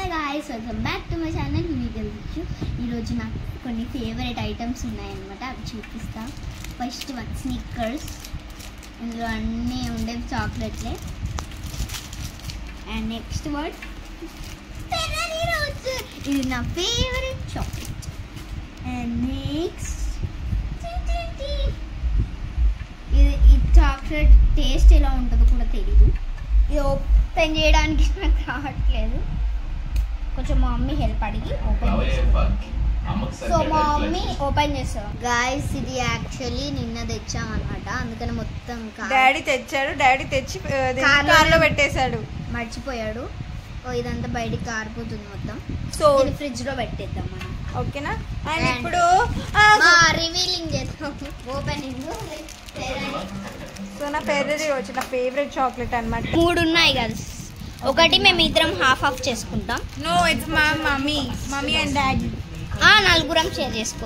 guys, welcome back to my channel. ఈరోజు నాకు కొన్ని ఫేవరెట్ ఐటమ్స్ ఉన్నాయన్నమాట, అవి చూపిస్తా. ఫస్ట్ వన్ స్నిక్కర్స్, ఇందులో అన్నీ ఉండేవి చాక్లెట్లే. అండ్ నెక్స్ట్ వర్డ్ ఫెర్రారీ రోసర్, ఇది నా ఫేవరెట్ చాక్లెట్. అండ్ నెక్స్ట్ ఈ చాక్లెట్ టేస్ట్ ఎలా ఉంటుందో కూడా తెలీదు. ఇది ఓపెన్ చేయడానికి నాకు రావట్లేదు, కొంచెం మా మమ్మీ హెల్ప్ అడిగి ఓపెన్ చేస్తాం. సో మా మమ్మీ ఓపెన్ చేస్తాం. గాయస్, ఇది యాక్చువల్లీ నిన్న తెచ్చాం అనమాట, అందుకని మొత్తం డాడీ తెచ్చాడు. డాడీ తెచ్చి కార్లో పెట్టేశాడు, మర్చిపోయాడు. ఇదంతా బయటికి కారిపోతుంది మొత్తం. సో ఫ్రిడ్జ్ లో పెట్టేద్దాం మనం, ఓకేనా? అండ్ ఇప్పుడు రివీలింగ్ చేస్తాం, ఓపెనింగ్. సో నా ఫెర్రారీ వచ్చి నా ఫేవరెట్ చాక్లెట్ అన్నమాట. 3 ఉన్నాయి గర్ల్స్, ఒకటి మేము ఇద్దరం హాఫ్ చేసుకుంటాం. నో, ఇట్స్ మా మమ్మీ అండ్ డాడీ. 4 షేర్ చేసుకో.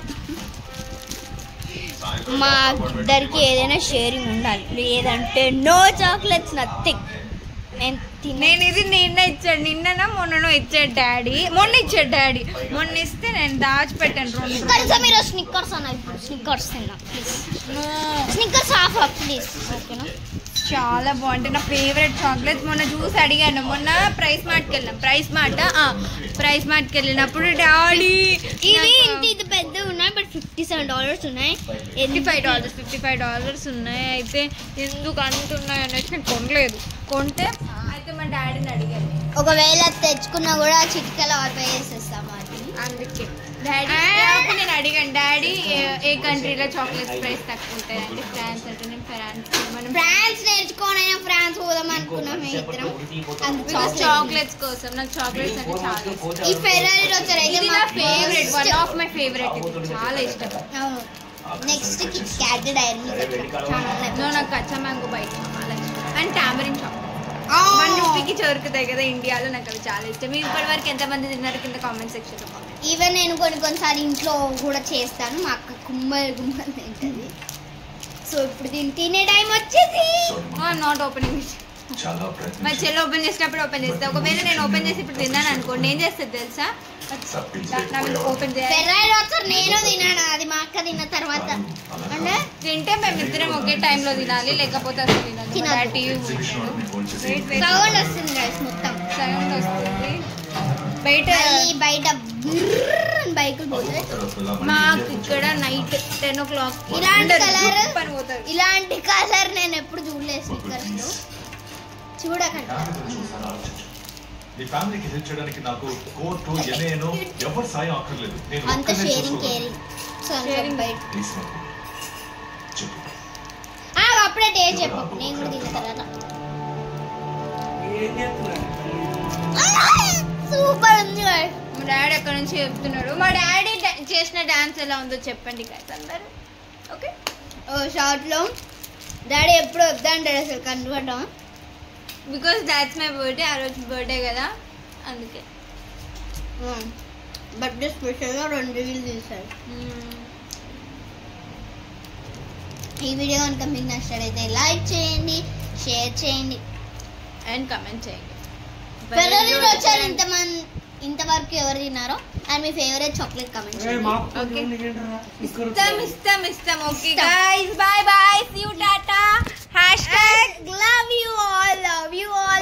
మా ఇద్దరికి ఏదైనా షేరింగ్ ఉండాలి, లేదంటే నో చాక్లెట్స్, నథింగ్. నేను ఇది నిన్ననా మొన్ననో ఇచ్చాడు డాడీ. మొన్న ఇస్తే నేను దాచిపెట్టాను 2. మీరు స్నిక్కర్స్ అన్న, స్నిక్కర్స్ తిన్నా ప్లీజ్. స్నిక్కర్స్ హాఫ్ ప్లీజ్, ఓకేనా? చాలా బాగుంటాయి, నా ఫేవరెట్ చాక్లెట్స్. మొన్న చూసి అడిగాను, మొన్న ప్రైస్ మార్ట్కి వెళ్ళినప్పుడు డాడీ ఇది పెద్ద ఉన్నాయి, బట్ $57 ఉన్నాయి. $55 ఉన్నాయి. అయితే ఎందుకు అంటున్నాయి అనేసి నేను కొనలేదు. కొంటే అయితే మా డాడీని అడిగాను, ఒకవేళ తెచ్చుకున్నా కూడా చిటికలో ఆర్డర్ చేసేస్తాం వాటిని. అందుకే డాడీ నేను అడిగాను, డాడీ ఏ కంట్రీలో చాక్లెట్స్ ప్రైస్ తక్కువ ఉంటాయండి? ఫ్రాన్స్ అంటే నేను ఫ్రాన్స్ నేర్చుకోనైనా ఫ్రాన్స్ పోదాం అనుకున్నాం ఇద్దరం, చాక్లెట్స్ కోసం. నాకు చాక్లెట్స్ అంటే చాలా ఇష్టం. ఈ ఫెర్రారీ రోసర్ అయితే నా favourite, one of my favourite, చాలా ఇష్టం. నెక్స్ట్ కిట్ క్యాట్ డైరీ నాకు కచ్చా మ్యాంగో బయట చాలా ఇష్టం. అండ్ టామరిన్ చాక్లెట్ ₹1కి దొరుకుతాయి కదా ఇండియాలో, నాకు అవి చాలా ఇష్టం. మీరు ఇప్పటి వరకు ఎంతమంది తిన్నారు కింద కామెంట్ సెక్షన్లో కామెంట్. ఈవెన్ నేను కొన్నిసార్లు ఇంట్లో కూడా చేస్తాను, మా అక్క గుమ్మలు తింటుంది. సో ఇప్పుడు తినే టైం వచ్చేసి నాట్ ఓపెనింగ్. మా చెల్లి ఓపెన్ చేసినప్పుడు ఓపెన్ చేస్తా. ఒకవేళ నేను ఓపెన్ చేసి ఇప్పుడు తిన్నాను అనుకోండి, ఏం చేస్తుంది తెలుసా? ఓపెన్ ఫెర్రారీ రోసర్ నేను తిన్నాను, అది మా అక్క తిన్న తర్వాత. అంటే తింటే మేమిద్దరం ఒకే టైంలో తినాలి, లేకపోతే అసలు తినాలి. సౌండ్ వస్తుంది గైస్, మొత్తం సౌండ్ వస్తుంది. బయట బైకులు పోతాయి. మాకు ఇక్కడ నైట్ 10 o'clock ఇలాంటి కలర్ నేను ఎప్పుడు చూడలేదు స్నిక్కర్స్ లో. చూడకండి, అంత షేరింగ్ కేరింగ్. అప్పుడే టేస్ట్ చెప్పు, నేను కూడా తిన్న తర్వాత. సూపర్ ఉంది. మా డాడీ అక్కడ నుంచి చెప్తున్నాడు. మా డాడీ చేసిన డాన్స్ ఎలా ఉందో చెప్పండి గైస్ అందరు, ఓకే? షార్ట్ లో డాడీ ఎప్పుడు వద్దంటాడు అసలు కనపడడం, బికాస్ దాట్స్ మై బర్త్డే. ఆ రోజు బర్త్డే కదా, అందుకే. బర్త్డే స్పెషల్గా 2 రీల్స్ తీశారు. ఈ వీడియో కనుక మీకు నచ్చినట్లయితే లైక్ చేయండి, షేర్ చేయండి అండ్ కమెంట్ చేయండి. ఫెర్రారీ రోసర్ ఇంతవరకు ఎవరు తిన్నారో అండ్ మీ ఫేవరెట్ చాక్లెట్ కమెంట్ చేయండి. ఇస్తాం. Okay guys, bye bye, see you, tata. #love you all.